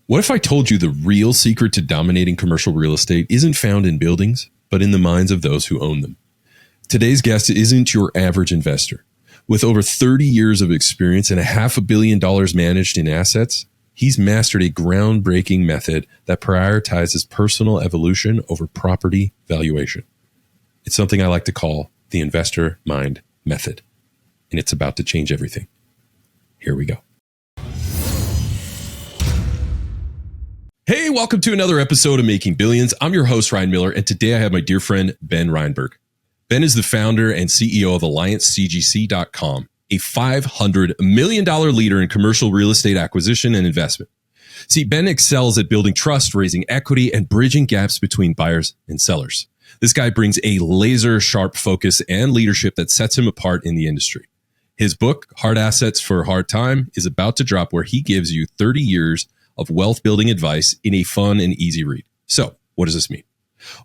What if I told you the real secret to dominating commercial real estate isn't found in buildings, but in the minds of those who own them? Today's guest isn't your average investor. With over 30 years of experience and $500 million managed in assets, he's mastered a groundbreaking method that prioritizes personal evolution over property valuation. It's something I like to call the investor mind method, and it's about to change everything. Here we go. Hey, welcome to another episode of Making Billions. I'm your host, Ryan Miller, and today I have my dear friend, Ben Reinberg. Ben is the founder and CEO of AllianceCGC.com, a $500 million leader in commercial real estate acquisition and investment. See, Ben excels at building trust, raising equity, and bridging gaps between buyers and sellers. This guy brings a laser-sharp focus and leadership that sets him apart in the industry. His book, Hard Assets for Hard Time, is about to drop, where he gives you 30 years of wealth building advice in a fun and easy read. So what does this mean?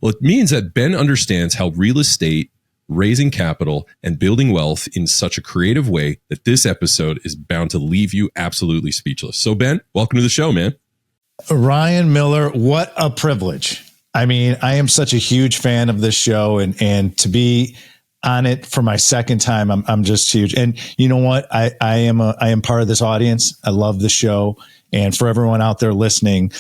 Well, it means that Ben understands how real estate, raising capital, and building wealth in such a creative way that this episode is bound to leave you absolutely speechless. So Ben, welcome to the show, man. Ryan Miller, what a privilege. I mean, I am such a huge fan of this show, and to be on it for my second time, I'm just huge. And you know what? I am part of this audience. I love the show. And for everyone out there listening,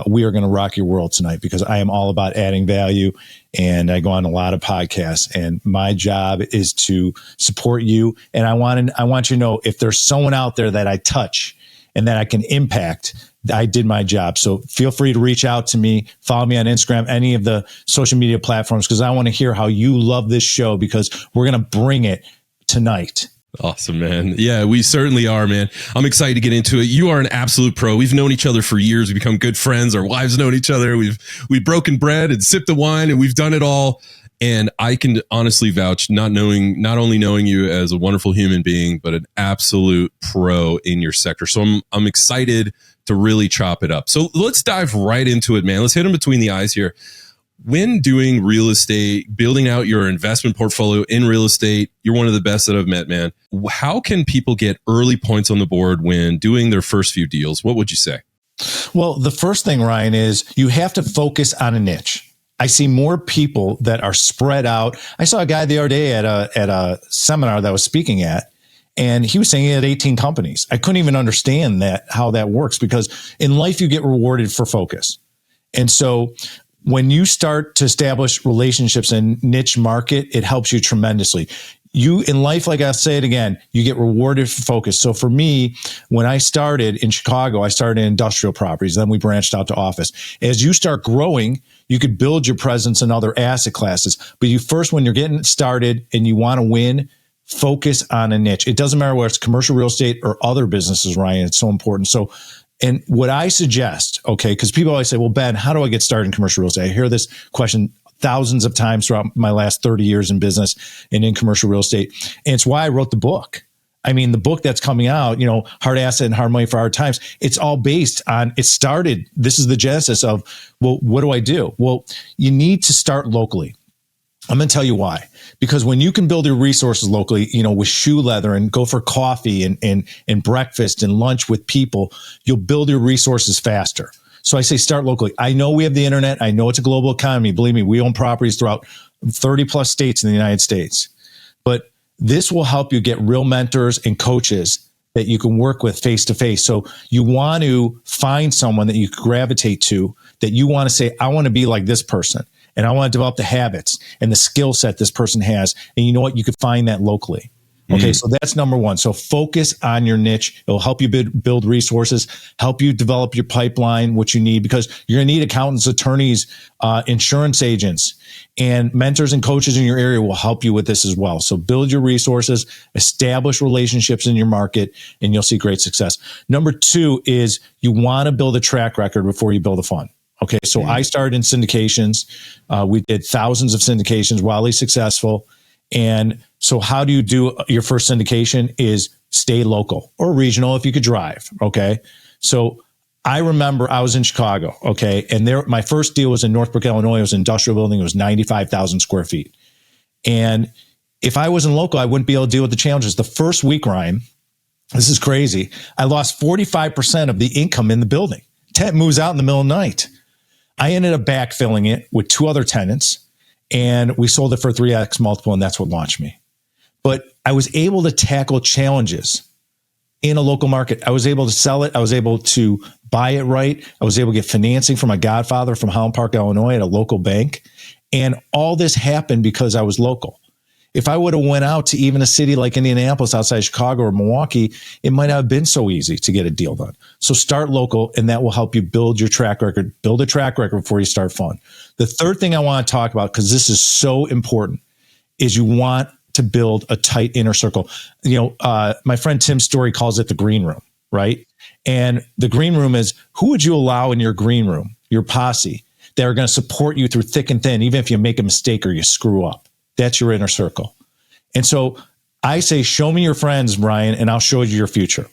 we are going to rock your world tonight, because I am all about adding value, and I go on a lot of podcasts, and my job is to support you. And I want you to know, if there's someone out there that I touch and that I can impact, I did my job. So feel free to reach out to me, follow me on Instagram, any of the social media platforms, because I want to hear how you love this show, because we're going to bring it tonight. Awesome, man. Yeah, we certainly are, man. I'm excited to get into it. You are an absolute pro. We've known each other for years. We've become good friends. Our wives known each other. We've broken bread and sipped the wine, and we've done it all. And I can honestly vouch, not only knowing you as a wonderful human being, but an absolute pro in your sector. So I'm excited to really chop it up. So let's dive right into it, man. Let's hit them between the eyes here. When doing real estate, building out your investment portfolio in real estate, you're one of the best that I've met, man. How can people get early points on the board when doing their first few deals? What would you say? Well, the first thing, Ryan, is you have to focus on a niche. I see more people that are spread out. I saw a guy the other day at a seminar that I was speaking at, and he was saying he had 18 companies. I couldn't even understand how that works, because in life you get rewarded for focus. And so when you start to establish relationships in niche market, it helps you tremendously. You in life, like I'll say it again, you get rewarded for focus. So for me, when I started in Chicago, I started in industrial properties. Then we branched out to office. As you start growing, you could build your presence in other asset classes. But when you're getting started and you want to win, focus on a niche. It doesn't matter whether it's commercial real estate or other businesses, Ryan. It's so important. So, and what I suggest, okay, because people always say, well, Ben, how do I get started in commercial real estate? I hear this question thousands of times throughout my last 30 years in business and in commercial real estate. And it's why I wrote the book. I mean, the book that's coming out, Hard Asset and Hard Money for Hard Times, it's all based on, this is the genesis of, well, what do I do? Well, you need to start locally. I'm going to tell you why. Because when you can build your resources locally, with shoe leather, and go for coffee and breakfast and lunch with people, you'll build your resources faster. So I say start locally. I know we have the internet. I know it's a global economy. Believe me, we own properties throughout 30 plus states in the United States. But this will help you get real mentors and coaches that you can work with face to face. So you want to find someone that you gravitate to, that you want to say, I want to be like this person. And I want to develop the habits and the skill set this person has. And you know what? You could find that locally. Okay, so that's number one. So focus on your niche. It'll help you build resources, help you develop your pipeline, what you need, because you're going to need accountants, attorneys, insurance agents, and mentors and coaches in your area will help you with this as well. So build your resources, establish relationships in your market, and you'll see great success. Number two is you want to build a track record before you build a fund. Okay, so I started in syndications. We did thousands of syndications, wildly successful. And so how do you do your first syndication is stay local or regional if you could drive. Okay. So I remember I was in Chicago. Okay. And my first deal was in Northbrook, Illinois. It was an industrial building. It was 95,000 square feet. And if I wasn't local, I wouldn't be able to deal with the challenges. The first week, Ryan, this is crazy. I lost 45% of the income in the building Tenant moves out in the middle of the night. I ended up backfilling it with 2 other tenants, and we sold it for 3x multiple, and that's what launched me. But I was able to tackle challenges in a local market. I was able to sell it. I was able to buy it right. I was able to get financing from my godfather from Highland Park, Illinois at a local bank. And all this happened because I was local. If I would have went out to even a city like Indianapolis outside Chicago or Milwaukee, it might not have been so easy to get a deal done. So start local, and that will help you build your track record. Build a track record before you start fund. The third thing I want to talk about, because this is so important, is you want to build a tight inner circle. My friend Tim Story calls it the green room, right? And the green room is, who would you allow in your green room, your posse, that are going to support you through thick and thin, even if you make a mistake or you screw up. That's your inner circle. And so I say, show me your friends, Ryan, and I'll show you your future.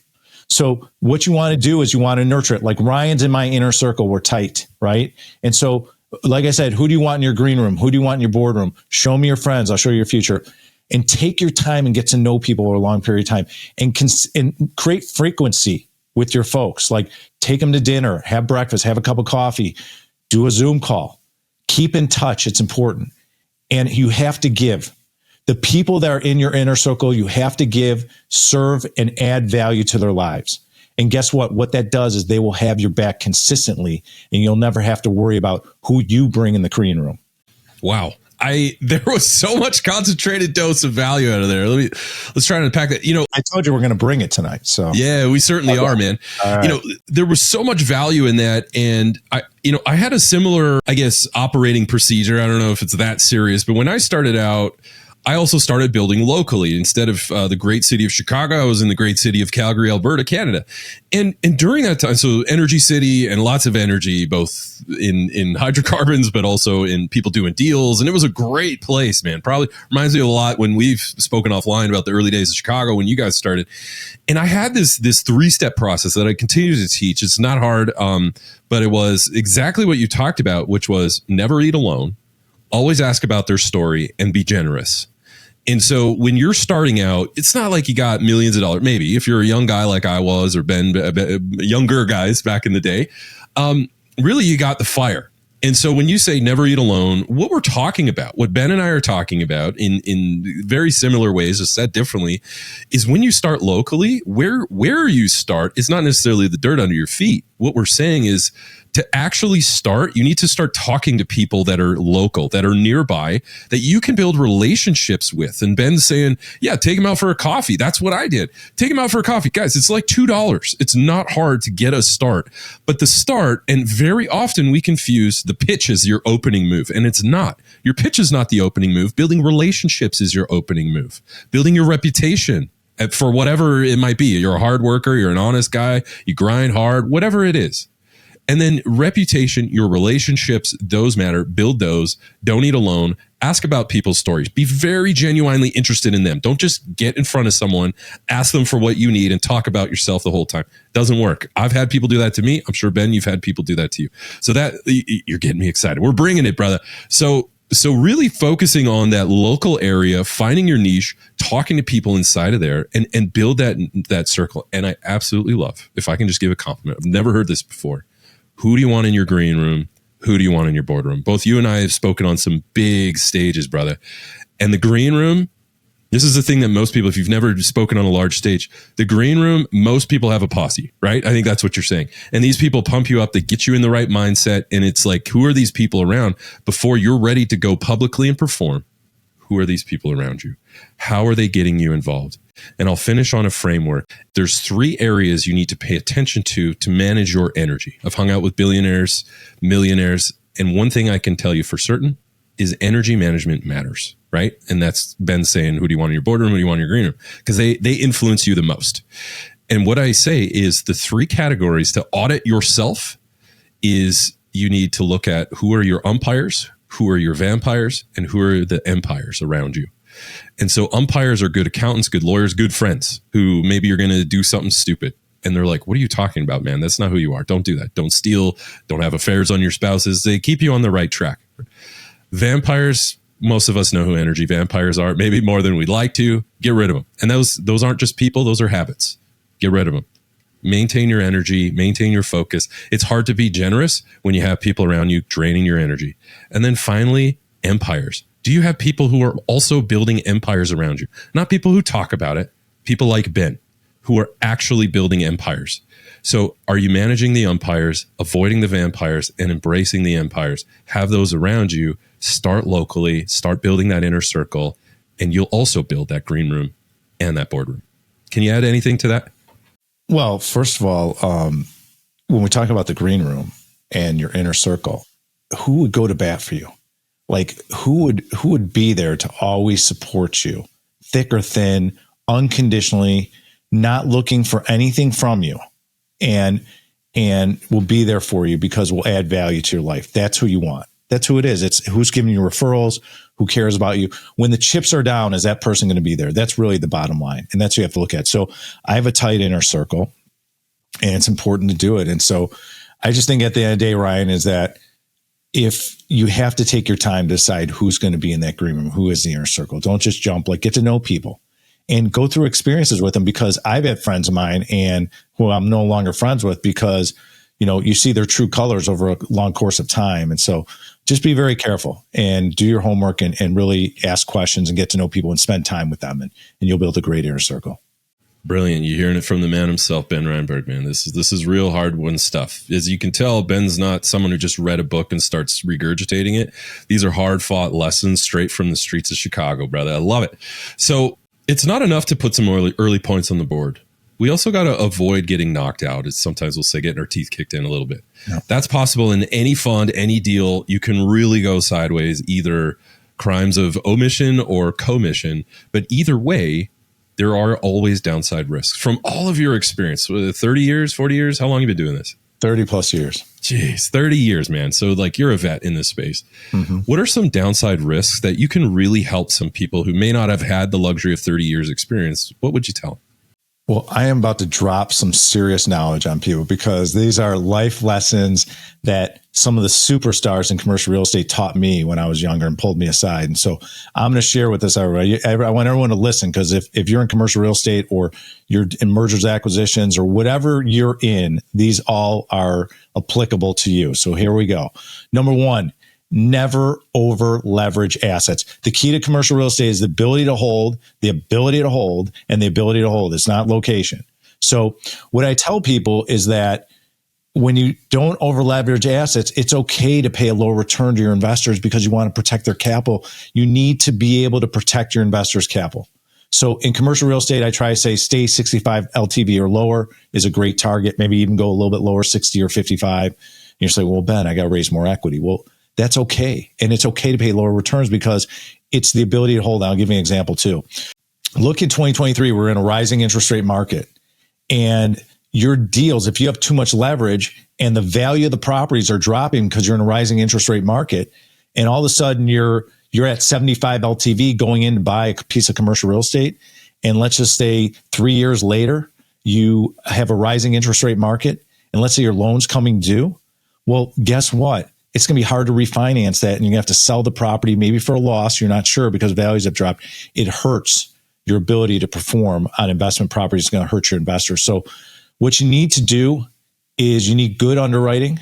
So what you want to do is you want to nurture it. Like Ryan's in my inner circle. We're tight, right? And so, like I said, who do you want in your green room? Who do you want in your boardroom? Show me your friends. I'll show you your future. And take your time and get to know people over a long period of time, and create frequency with your folks. Like take them to dinner, have breakfast, have a cup of coffee, do a Zoom call. Keep in touch. It's important. And you have to give. The people that are in your inner circle, you have to give, serve, and add value to their lives. And guess what? What that does is they will have your back consistently, and you'll never have to worry about who you bring in the green room. Wow. There was so much concentrated dose of value out of there. Let's try to unpack that. I told you we're going to bring it tonight. So yeah, we certainly are, man. Right. There was so much value in that. And I had a similar, I guess, operating procedure. I don't know if it's that serious, but when I started out, I also started building locally. Instead of the great city of Chicago, I was in the great city of Calgary, Alberta, Canada. And during that time, so energy city and lots of energy, both in hydrocarbons, but also in people doing deals. And it was a great place, man. Probably reminds me a lot when we've spoken offline about the early days of Chicago when you guys started. And I had this 3-step process that I continue to teach. It's not hard, but it was exactly what you talked about, which was never eat alone, always ask about their story, and be generous. And so when you're starting out, it's not like you got millions of dollars. Maybe if you're a young guy like I was, or Ben, younger guys back in the day, really you got the fire. And so when you say never eat alone, what we're talking about, what Ben and I are talking about in very similar ways, just said differently, is when you start locally, where you start is not necessarily the dirt under your feet. What we're saying is, to actually start, you need to start talking to people that are local, that are nearby, that you can build relationships with. And Ben's saying, yeah, take him out for a coffee. That's what I did. Take him out for a coffee. Guys, it's like $2. It's not hard to get a start. But the start, and very often we confuse the pitch as your opening move, and it's not. Your pitch is not the opening move. Building relationships is your opening move. Building your reputation for whatever it might be. You're a hard worker. You're an honest guy. You grind hard, whatever it is. And then reputation, your relationships, those matter. Build those. Don't eat alone. Ask about people's stories. Be very genuinely interested in them. Don't just get in front of someone, ask them for what you need, and talk about yourself the whole time. Doesn't work. I've had people do that to me. I'm sure, Ben, you've had people do that to you. So that you're getting me excited. We're bringing it, brother. So really focusing on that local area, finding your niche, talking to people inside of there, and build that circle. And I absolutely love, if I can just give a compliment, I've never heard this before. Who do you want in your green room? Who do you want in your boardroom? Both you and I have spoken on some big stages, brother. And the green room, this is the thing that most people, if you've never spoken on a large stage, the green room, most people have a posse, right? I think that's what you're saying. And these people pump you up, they get you in the right mindset. And it's like, who are these people around before you're ready to go publicly and perform? Who are these people around you? How are they getting you involved? And I'll finish on a framework. There's 3 areas you need to pay attention to manage your energy. I've hung out with billionaires, millionaires, and one thing I can tell you for certain is energy management matters, right? And that's Ben saying, who do you want in your boardroom? Who do you want in your green room? Because they influence you the most. And what I say is the 3 categories to audit yourself is you need to look at who are your umpires, who are your vampires, and who are the empires around you. And so umpires are good accountants, good lawyers, good friends who maybe you're going to do something stupid. And they're like, what are you talking about, man? That's not who you are. Don't do that. Don't steal. Don't have affairs on your spouses. They keep you on the right track. Vampires, most of us know who energy vampires are, maybe more than we'd like to. Get rid of them. And those aren't just people. Those are habits. Get rid of them. Maintain your energy, maintain your focus. It's hard to be generous when you have people around you draining your energy. And then finally, empires. Do you have people who are also building empires around you? Not people who talk about it, people like Ben, who are actually building empires. So are you managing the umpires, avoiding the vampires, and embracing the empires? Have those around you. Start locally, start building that inner circle, and you'll also build that green room and that boardroom. Can you add anything to that? Well, first of all, when we talk about the green room and your inner circle, who would go to bat for you? Like who would be there to always support you, thick or thin, unconditionally, not looking for anything from you, and will be there for you because will add value to your life. That's who you want. That's who it is. It's who's giving you referrals, who cares about you. When the chips are down, is that person going to be there? That's really the bottom line. And that's what you have to look at. So I have a tight inner circle, and it's important to do it. And so I just think at the end of the day, Ryan, is that if you have to take your time to decide who's going to be in that green room, who is the inner circle, don't just jump, like get to know people and go through experiences with them, because I've had friends of mine and who I'm no longer friends with because, you see their true colors over a long course of time. And so just be very careful and do your homework and really ask questions and get to know people and spend time with them, and you'll build a great inner circle. Brilliant. You're hearing it from the man himself, Ben Reinberg, man. This is real hard-won stuff. As you can tell, Ben's not someone who just read a book and starts regurgitating it. These are hard-fought lessons straight from the streets of Chicago, brother. I love it. So it's not enough to put some early points on the board. We also got to avoid getting knocked out. As sometimes we'll say getting our teeth kicked in a little bit. Yeah. That's possible in any fund, any deal. You can really go sideways, either crimes of omission or commission. But either way, there are always downside risks. From all of your experience, 30 years, 40 years, how long have you been doing this? 30 plus years. Jeez, 30 years, man. So like you're a vet in this space. Mm-hmm. What are some downside risks that you can really help some people who may not have had the luxury of 30 years experience? What would you tell them? Well, I am about to drop some serious knowledge on people because these are life lessons that some of the superstars in commercial real estate taught me when I was younger and pulled me aside. And so I'm going to share with this everybody. I want everyone to listen, because if you're in commercial real estate or you're in mergers, acquisitions, or whatever you're in, these all are applicable to you. So here we go. Number one, never over leverage assets. The key to commercial real estate is the ability to hold, and the ability to hold. It's not location. So what I tell people is that when you don't over leverage assets, it's okay to pay a low return to your investors because you want to protect their capital. You need to be able to protect your investors' capital. So in commercial real estate, I try to say stay 65 LTV or lower is a great target. Maybe even go a little bit lower, 60 or 55. And you're saying, well, Ben, I got to raise more equity. Well, that's okay. And it's okay to pay lower returns because it's the ability to hold. I'll give you an example too. Look, in 2023, we're in a rising interest rate market, and your deals, if you have too much leverage and the value of the properties are dropping because you're in a rising interest rate market, and all of a sudden you're at 75 LTV going in to buy a piece of commercial real estate, and let's just say 3 years later, you have a rising interest rate market, and let's say your loan's coming due. Well, guess what? It's going to be hard to refinance that, and you're going to have to sell the property maybe for a loss. You're not sure because values have dropped. It hurts your ability to perform on investment properties. It's going to hurt your investors. So what you need to do is you need good underwriting.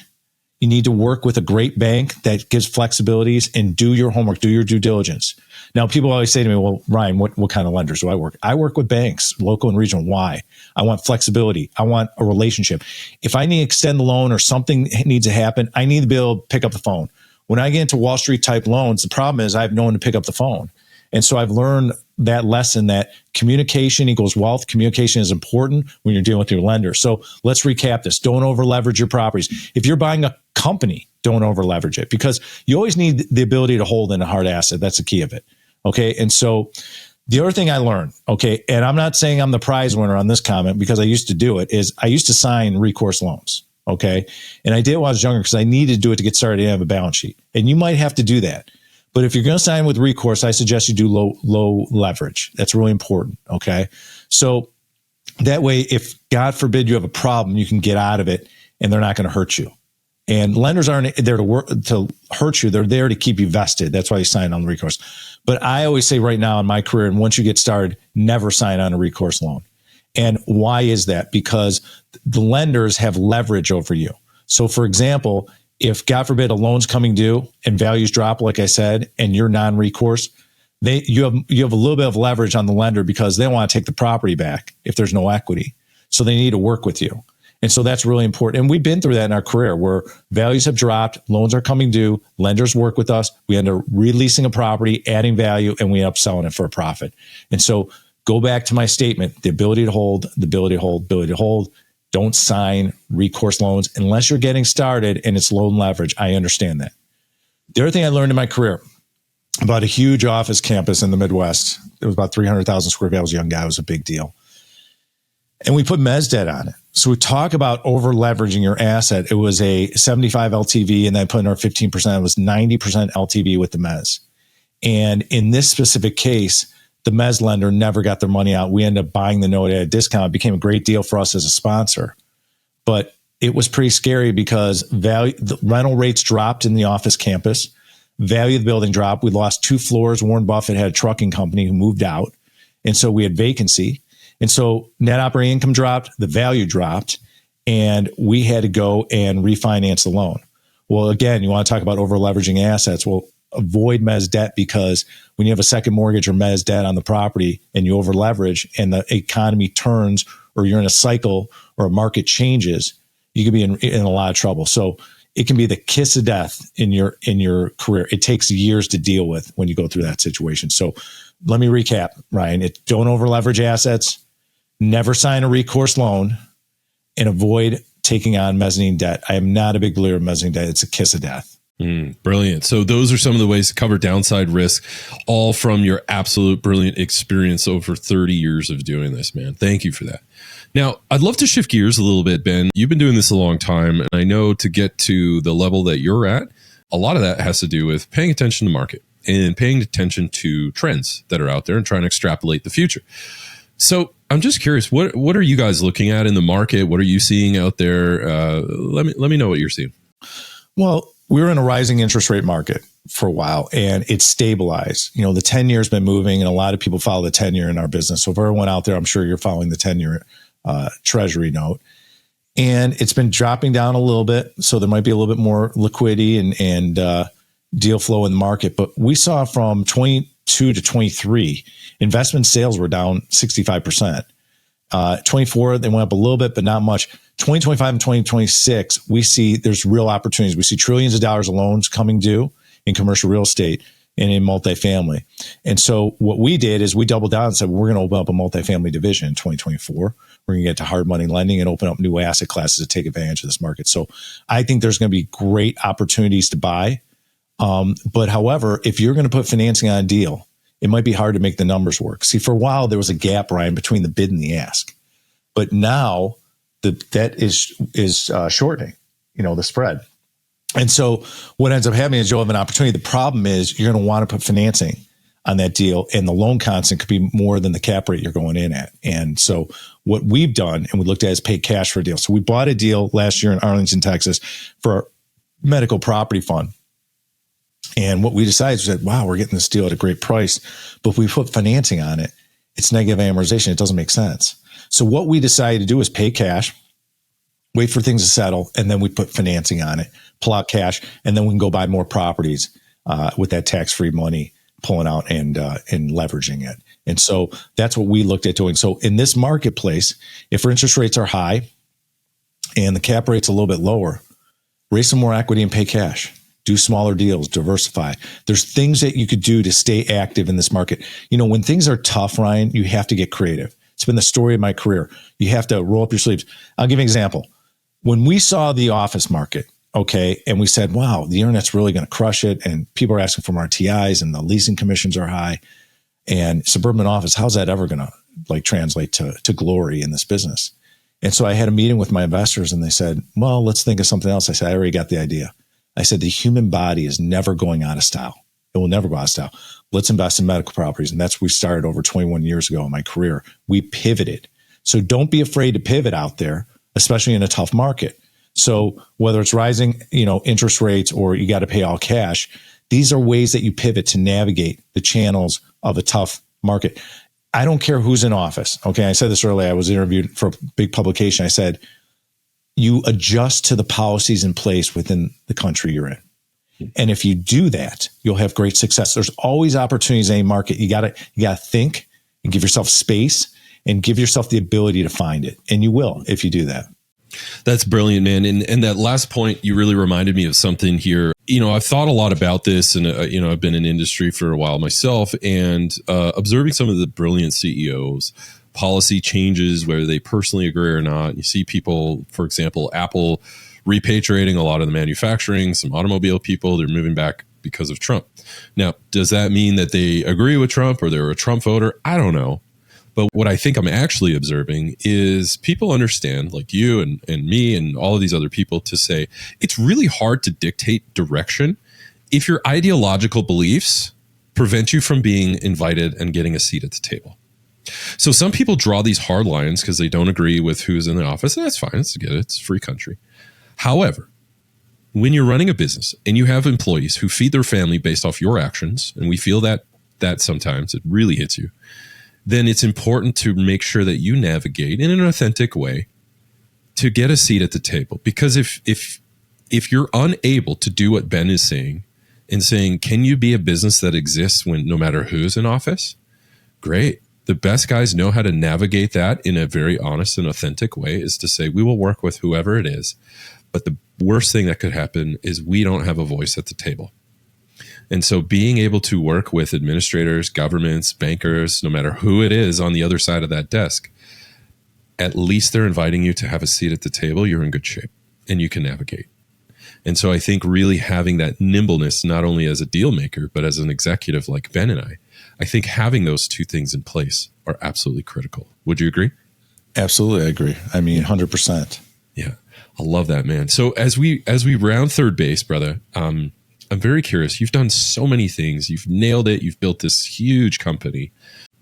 You need to work with a great bank that gives flexibilities, and do your homework, do your due diligence. Now, people always say to me, well, Ryan, what kind of lenders do I work? I work with banks, local and regional. Why? I want flexibility. I want a relationship. If I need to extend the loan or something needs to happen, I need to be able to pick up the phone. When I get into Wall Street type loans, the problem is I have no one to pick up the phone. And so I've learned that lesson that communication equals wealth. Communication is important when you're dealing with your lender. So let's recap this. Don't over leverage your properties. If you're buying a company, don't over leverage it, because you always need the ability to hold in a hard asset. That's the key of it. Okay. And so the other thing I learned, okay, and I'm not saying I'm the prize winner on this comment because I used to do it, is I used to sign recourse loans. Okay. And I did it when I was younger because I needed to do it to get started. I didn't have a balance sheet. And you might have to do that. But if you're going to sign with recourse, I suggest you do low leverage. That's really important. Okay. So that way, if God forbid you have a problem, you can get out of it and they're not going to hurt you. And lenders aren't there to hurt you. They're there to keep you vested. That's why you sign on the recourse. But I always say right now in my career, and once you get started, never sign on a recourse loan. And why is that? Because the lenders have leverage over you. So for example, if God forbid a loan's coming due and values drop, like I said, and you're non-recourse, you have a little bit of leverage on the lender because they want to take the property back if there's no equity. So they need to work with you. And so that's really important. And we've been through that in our career where values have dropped, loans are coming due, lenders work with us. We end up releasing a property, adding value, and we end up selling it for a profit. And so go back to my statement, the ability to hold, the ability to hold, ability to hold. Don't sign recourse loans unless you're getting started and it's loan leverage. I understand that. The other thing I learned in my career about a huge office campus in the Midwest, it was about 300,000 square feet. I was a young guy. It was a big deal. And we put mezz debt on it. So we talk about over leveraging your asset. It was a 75 LTV and then put in our 15%. It was 90% LTV with the mezz. And in this specific case, the mezz lender never got their money out. We ended up buying the note at a discount. It became a great deal for us as a sponsor. But it was pretty scary because the rental rates dropped in the office campus. Value of the building dropped. We lost 2 floors. Warren Buffett had a trucking company who moved out. And so we had vacancy. And so net operating income dropped, the value dropped, and we had to go and refinance the loan. Well, again, you want to talk about over leveraging assets. Well, avoid mezz debt because when you have a second mortgage or mezz debt on the property and you over leverage and the economy turns or you're in a cycle or a market changes, you could be in a lot of trouble. So it can be the kiss of death in your career. It takes years to deal with when you go through that situation. So let me recap, Ryan. Don't over leverage assets. Never sign a recourse loan and avoid taking on mezzanine debt. I am not a big believer of mezzanine debt. It's a kiss of death. Brilliant. So those are some of the ways to cover downside risk, all from your absolute brilliant experience over 30 years of doing this, man. Thank you for that. Now, I'd love to shift gears a little bit, Ben. You've been doing this a long time, and I know to get to the level that you're at, a lot of that has to do with paying attention to market and paying attention to trends that are out there and trying to extrapolate the future. So I'm just curious, what are you guys looking at in the market? What are you seeing out there? Let me know what you're seeing. Well, we were in a rising interest rate market for a while and it's stabilized. You know, the 10 year has been moving and a lot of people follow the 10 year in our business. So if everyone out there, I'm sure you're following the 10 year treasury note and it's been dropping down a little bit. So there might be a little bit more liquidity and deal flow in the market. But we saw from 22 to 23, investment sales were down 65%. 24, they went up a little bit, but not much. 2025 and 2026, we see there's real opportunities. We see trillions of dollars of loans coming due in commercial real estate and in multifamily. And so what we did is we doubled down and said, we're going to open up a multifamily division in 2024. We're going to get to hard money lending and open up new asset classes to take advantage of this market. So I think there's going to be great opportunities to buy. But however, if you're going to put financing on a deal, it might be hard to make the numbers work. See, for a while, there was a gap, Ryan, between the bid and the ask. But now that is shortening, the spread. And so what ends up happening is you'll have an opportunity. The problem is you're going to want to put financing on that deal, and the loan constant could be more than the cap rate you're going in at. And so what we've done, and we looked at, is pay cash for a deal. So we bought a deal last year in Arlington, Texas for our medical property fund. And what we decided was that, wow, we're getting this deal at a great price, but if we put financing on it, it's negative amortization. It doesn't make sense. So what we decided to do is pay cash, wait for things to settle, and then we put financing on it, pull out cash, and then we can go buy more properties with that tax-free money, pulling out and leveraging it. And so that's what we looked at doing. So in this marketplace, if our interest rates are high and the cap rate's a little bit lower, raise some more equity and pay cash. Do smaller deals, diversify. There's things that you could do to stay active in this market. When things are tough, Ryan, you have to get creative. It's been the story of my career. You have to roll up your sleeves. I'll give you an example. When we saw the office market, okay, and we said, wow, the internet's really going to crush it, and people are asking for more TIs, and the leasing commissions are high, and suburban office, how's that ever going to translate to glory in this business? And so I had a meeting with my investors, and they said, well, let's think of something else. I said, I already got the idea. I said, the human body is never going out of style. It will never go out of style. Let's invest in medical properties. And that's what we started over 21 years ago in my career. We pivoted. So don't be afraid to pivot out there, especially in a tough market. So whether it's rising, interest rates or you got to pay all cash, these are ways that you pivot to navigate the channels of a tough market. I don't care who's in office. Okay. I said this earlier. I was interviewed for a big publication. I said, you adjust to the policies in place within the country you're in. And if you do that, you'll have great success. There's always opportunities in any market. You gotta think and give yourself space and give yourself the ability to find it. And you will if you do that. That's brilliant, man. And that last point, you really reminded me of something here. I've thought a lot about this, and I've been in industry for a while myself, and observing some of the brilliant CEOs, policy changes, whether they personally agree or not. You see people, for example, Apple repatriating a lot of the manufacturing, some automobile people, they're moving back because of Trump. Now, does that mean that they agree with Trump or they're a Trump voter? I don't know. But what I think I'm actually observing is people understand, like you and me and all of these other people, to say it's really hard to dictate direction if your ideological beliefs prevent you from being invited and getting a seat at the table. So some people draw these hard lines because they don't agree with who's in the office, and that's fine. It's good. It's a free country. However, when you're running a business and you have employees who feed their family based off your actions, and we feel that sometimes it really hits you, then it's important to make sure that you navigate in an authentic way to get a seat at the table. Because if you're unable to do what Ben is saying and saying, can you be a business that exists when no matter who's in office? Great. The best guys know how to navigate that in a very honest and authentic way, is to say, we will work with whoever it is. But the worst thing that could happen is we don't have a voice at the table. And so being able to work with administrators, governments, bankers, no matter who it is on the other side of that desk, at least they're inviting you to have a seat at the table. You're in good shape and you can navigate. And so I think really having that nimbleness, not only as a deal maker, but as an executive like Ben and I think having those two things in place are absolutely critical. Would you agree? Absolutely. I agree. I mean, 100%. Yeah. I love that, man. So as we round third base, brother, I'm very curious. You've done so many things. You've nailed it. You've built this huge company.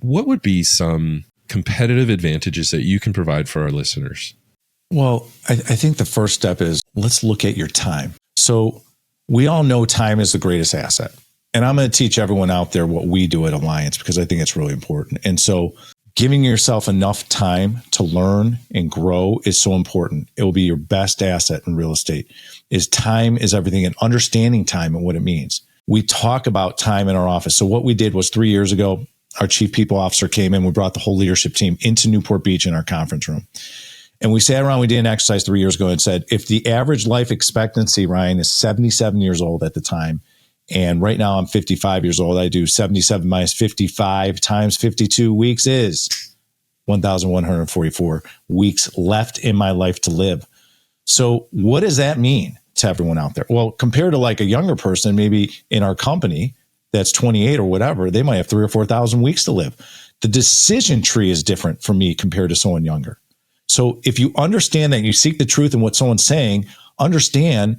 What would be some competitive advantages that you can provide for our listeners? Well, I think the first step is, let's look at your time. So we all know time is the greatest asset. And I'm going to teach everyone out there what we do at Alliance, because I think it's really important. And so giving yourself enough time to learn and grow is so important. It will be your best asset in real estate. Time is everything, and understanding time and what it means. We talk about time in our office. So what we did was 3 years ago, our chief people officer came in. We brought the whole leadership team into Newport Beach in our conference room. And we sat around, we did an exercise 3 years ago and said, if the average life expectancy, Ryan, is 77 years old at the time, and right now I'm 55 years old, I do 77 minus 55 times 52 weeks is 1,144 weeks left in my life to live. So what does that mean to everyone out there? Well, compared to like a younger person, maybe in our company that's 28 or whatever, they might have 3,000 or 4,000 weeks to live. The decision tree is different for me compared to someone younger. So if you understand that, you seek the truth in what someone's saying, understand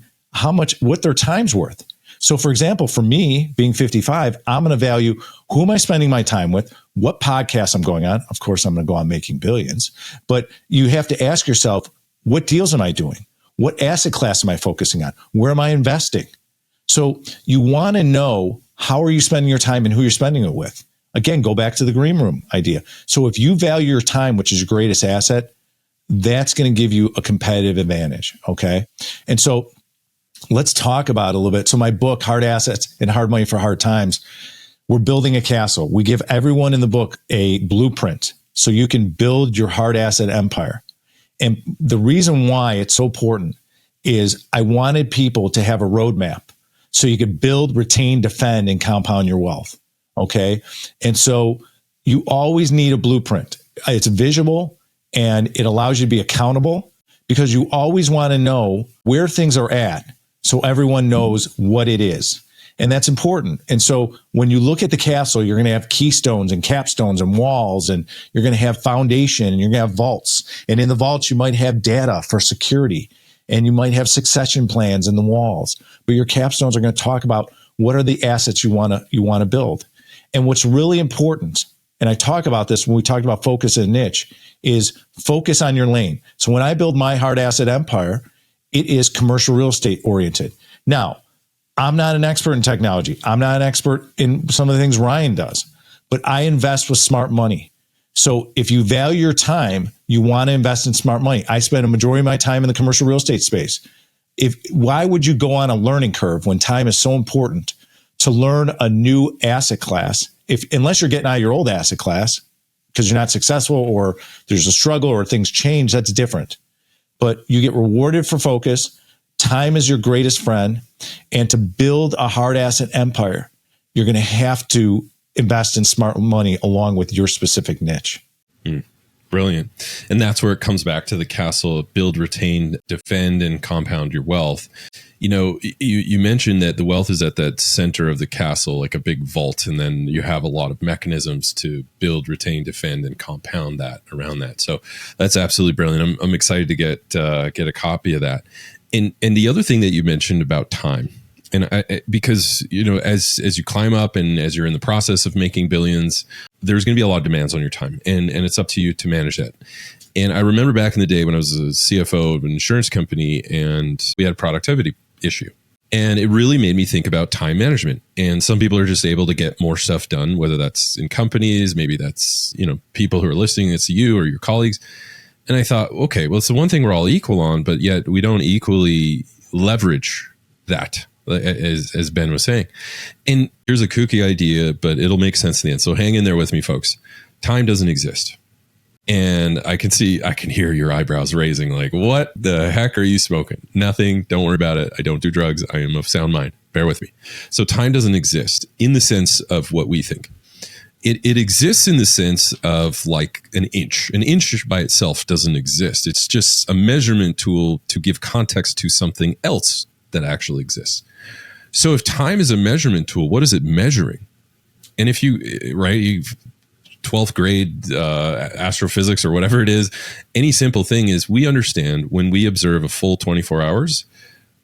what their time's worth. So for example, for me being 55, I'm going to value, who am I spending my time with? What podcasts I'm going on? Of course, I'm going to go on Making Billions, but you have to ask yourself, what deals am I doing? What asset class am I focusing on? Where am I investing? So you want to know, how are you spending your time and who you're spending it with? Again, go back to the green room idea. So if you value your time, which is your greatest asset, that's going to give you a competitive advantage. Okay. And so let's talk about it a little bit. So my book, Hard Assets and Hard Money for Hard Times, we're building a castle. We give everyone in the book a blueprint so you can build your hard asset empire. And the reason why it's so important is I wanted people to have a roadmap so you could build, retain, defend, and compound your wealth. Okay. And so you always need a blueprint. It's visual and it allows you to be accountable, because you always want to know where things are at so everyone knows what it is. And that's important. And so when you look at the castle, you're going to have keystones and capstones and walls, and you're going to have foundation, and you're going to have vaults. And in the vaults, you might have data for security, and you might have succession plans in the walls. But your capstones are going to talk about what are the assets you want to build. And what's really important, and I talk about this when we talked about focus and niche, is focus on your lane. So when I build my hard asset empire, it is commercial real estate oriented. Now, I'm not an expert in technology. I'm not an expert in some of the things Ryan does, but I invest with smart money. So if you value your time, you want to invest in smart money. I spend a majority of my time in the commercial real estate space. Why would you go on a learning curve when time is so important to learn a new asset class? Unless you're getting out of your old asset class because you're not successful or there's a struggle or things change, that's different. But you get rewarded for focus. Time is your greatest friend. And to build a hard asset empire, you're going to have to invest in smart money along with your specific niche. Brilliant. And that's where it comes back to the castle: build, retain, defend, and compound your wealth. You mentioned that the wealth is at that center of the castle, like a big vault. And then you have a lot of mechanisms to build, retain, defend, and compound that around that. So that's absolutely brilliant. I'm excited to get a copy of that. And the other thing that you mentioned about time, because as you climb up and as you're in the process of making billions, there's going to be a lot of demands on your time, and it's up to you to manage that. And I remember back in the day when I was a CFO of an insurance company, and we had a productivity issue, and it really made me think about time management. And some people are just able to get more stuff done, whether that's in companies, maybe that's people who are listening, it's you or your colleagues. And I thought, okay, well, it's the one thing we're all equal on, but yet we don't equally leverage that, as Ben was saying. And here's a kooky idea, but it'll make sense in the end. So hang in there with me, folks. Time doesn't exist. And I can hear your eyebrows raising, like, what the heck are you smoking? Nothing. Don't worry about it. I don't do drugs. I am of sound mind. Bear with me. So time doesn't exist in the sense of what we think. It exists in the sense of like an inch. An inch by itself doesn't exist. It's just a measurement tool to give context to something else that actually exists. So if time is a measurement tool, what is it measuring? And if you've 12th grade astrophysics or whatever it is, any simple thing is we understand when we observe a full 24 hours,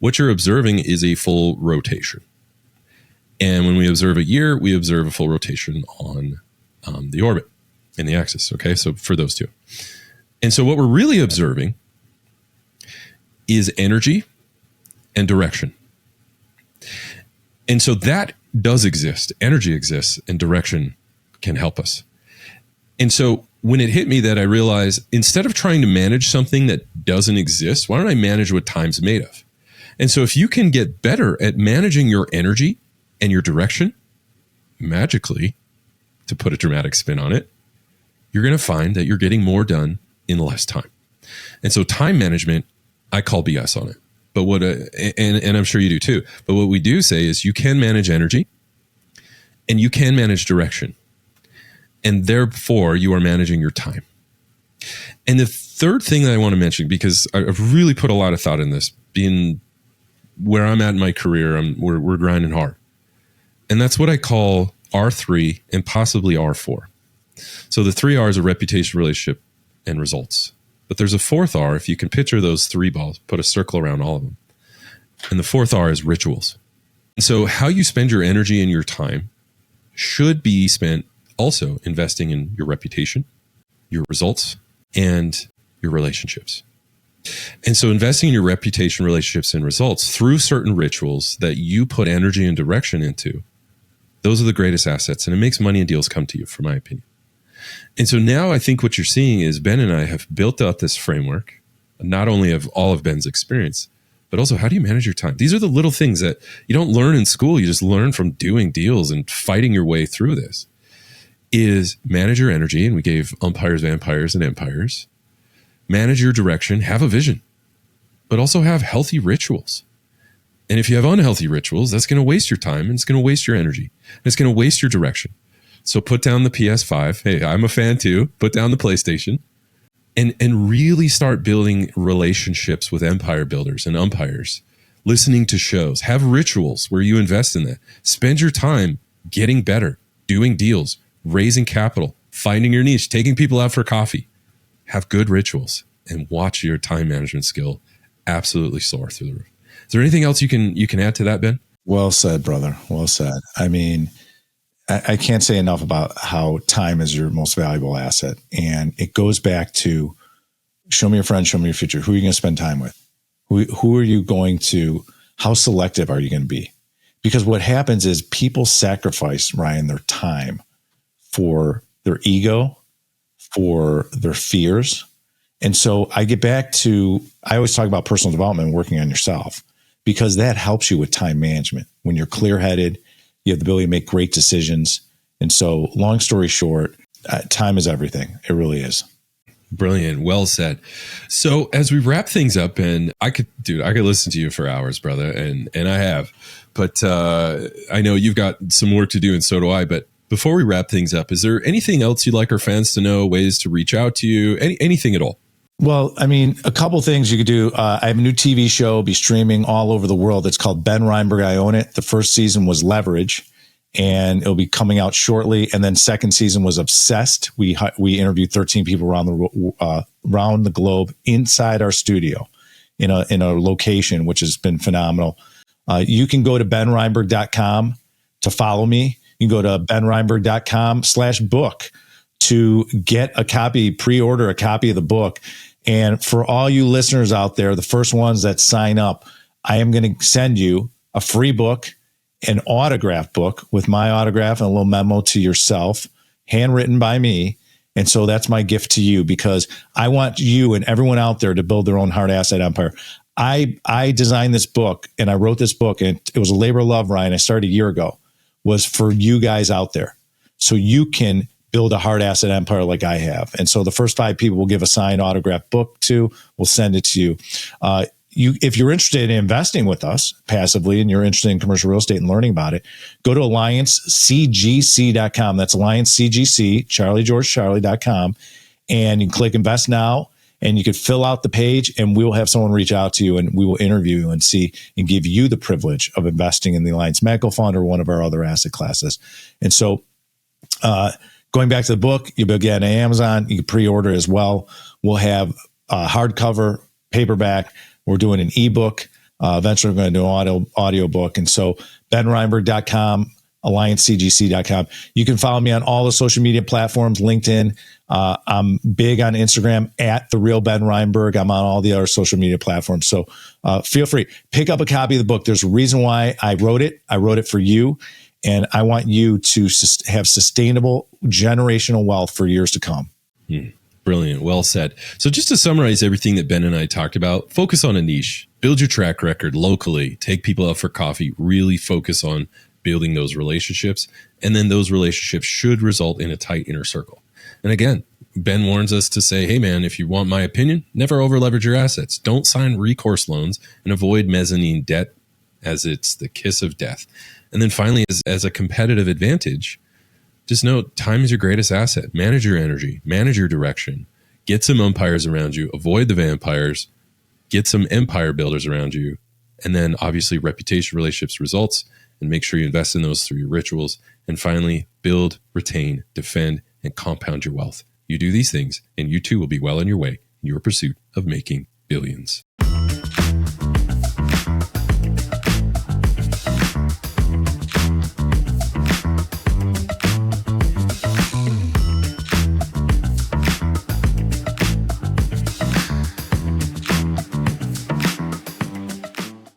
what you're observing is a full rotation. And when we observe a year, we observe a full rotation on the orbit and the axis. Okay, so for those two. And so what we're really observing is energy and direction. And so that does exist. Energy exists and direction can help us. And so when it hit me that I realized instead of trying to manage something that doesn't exist, why don't I manage what time's made of? And so if you can get better at managing your energy and your direction, magically, to put a dramatic spin on it, you're going to find that you're getting more done in less time. And so time management, I call BS on it. But and I'm sure you do too. But what we do say is you can manage energy and you can manage direction. And therefore, you are managing your time. And the third thing that I want to mention, because I've really put a lot of thought in this, being where I'm at in my career, we're grinding hard. And that's what I call R3 and possibly R4. So the 3 R's are reputation, relationship, and results. But there's a 4th R. If you can picture those 3 balls, put a circle around all of them. And the 4th R is rituals. And so how you spend your energy and your time should be spent also investing in your reputation, your results, and your relationships. And so investing in your reputation, relationships, and results through certain rituals that you put energy and direction into, those are the greatest assets. And it makes money and deals come to you, for my opinion. And so now I think what you're seeing is Ben and I have built out this framework, not only of all of Ben's experience, but also how do you manage your time? These are the little things that you don't learn in school. You just learn from doing deals and fighting your way through this. Is manage your energy, and we gave umpires, vampires, and empires. Manage your direction, have a vision, but also have healthy rituals. And if you have unhealthy rituals, that's going to waste your time, and it's going to waste your energy, and it's going to waste your direction. So put down the PS5. Hey, I'm a fan too. Put down the PlayStation and really start building relationships with empire builders and umpires, listening to shows, have rituals where you invest in that. Spend your time getting better, doing deals, raising capital, finding your niche, taking people out for coffee. Have good rituals and watch your time management skill absolutely soar through the roof. Is there anything else you can add to that, Ben? Well said, brother. Well said. I mean, I can't say enough about how time is your most valuable asset. And it goes back to show me your friend, show me your future. Who are you going to spend time with? Who are you going to, how selective are you going to be? Because what happens is people sacrifice, Ryan, their time for their ego, for their fears. And so I get back to, I always talk about personal development and working on yourself, because that helps you with time management. When you're clear headed, you have the ability to make great decisions. And so, long story short, time is everything. It really is. Brilliant. Well said. So as we wrap things up, and I could listen to you for hours, brother. And I have, but I know you've got some work to do, and so do I. But before we wrap things up, is there anything else you'd like our fans to know, ways to reach out to you, anything at all? Well, I mean, a couple things you could do. I have a new TV show, be streaming all over the world. It's called Ben Reinberg, I Own It. The first season was Leverage, and it'll be coming out shortly. And then second season was Obsessed. We interviewed 13 people around the globe inside our studio in a location, which has been phenomenal. You can go to benreinberg.com to follow me. You can go to benreinberg.com/book to get a copy, pre-order a copy of the book. And for all you listeners out there, the first ones that sign up, I am going to send you a free book, an autograph book with my autograph and a little memo to yourself, handwritten by me. And so that's my gift to you, because I want you and everyone out there to build their own hard asset empire. I designed this book, and I wrote this book, and it was a labor of love, Ryan. I started a year ago, was for you guys out there, so you can build a hard asset empire like I have. And so the first 5 people we'll give a signed autograph book to, we'll send it to you. If you're interested in investing with us passively, and you're interested in commercial real estate and learning about it, go to alliancecgc.com. That's alliancecgc, charlie.com. And you can click invest now, and you can fill out the page, and we will have someone reach out to you, and we will interview you and see and give you the privilege of investing in the Alliance Medical Fund or one of our other asset classes. And so, going back to the book, you'll be able to get it on Amazon. You can pre-order as well. We'll have hardcover, paperback. We're doing an ebook. Eventually, we're going to do an audio book. And so, benreinberg.com, alliancecgc.com. You can follow me on all the social media platforms, LinkedIn. I'm big on Instagram at The Real Ben Reinberg. I'm on all the other social media platforms. So feel free. Pick up a copy of the book. There's a reason why I wrote it. I wrote it for you. And I want you to have sustainable generational wealth for years to come. Brilliant. Well said. So just to summarize everything that Ben and I talked about, focus on a niche, build your track record locally, take people out for coffee, really focus on building those relationships. And then those relationships should result in a tight inner circle. And again, Ben warns us to say, hey man, if you want my opinion, never over leverage your assets. Don't sign recourse loans, and avoid mezzanine debt, as it's the kiss of death. And then finally, as a competitive advantage, just know time is your greatest asset. Manage your energy, manage your direction, get some umpires around you, avoid the vampires, get some empire builders around you, and then obviously reputation, relationships, results, and make sure you invest in those through your rituals. And finally, build, retain, defend, and compound your wealth. You do these things, and you too will be well on your way in your pursuit of making billions.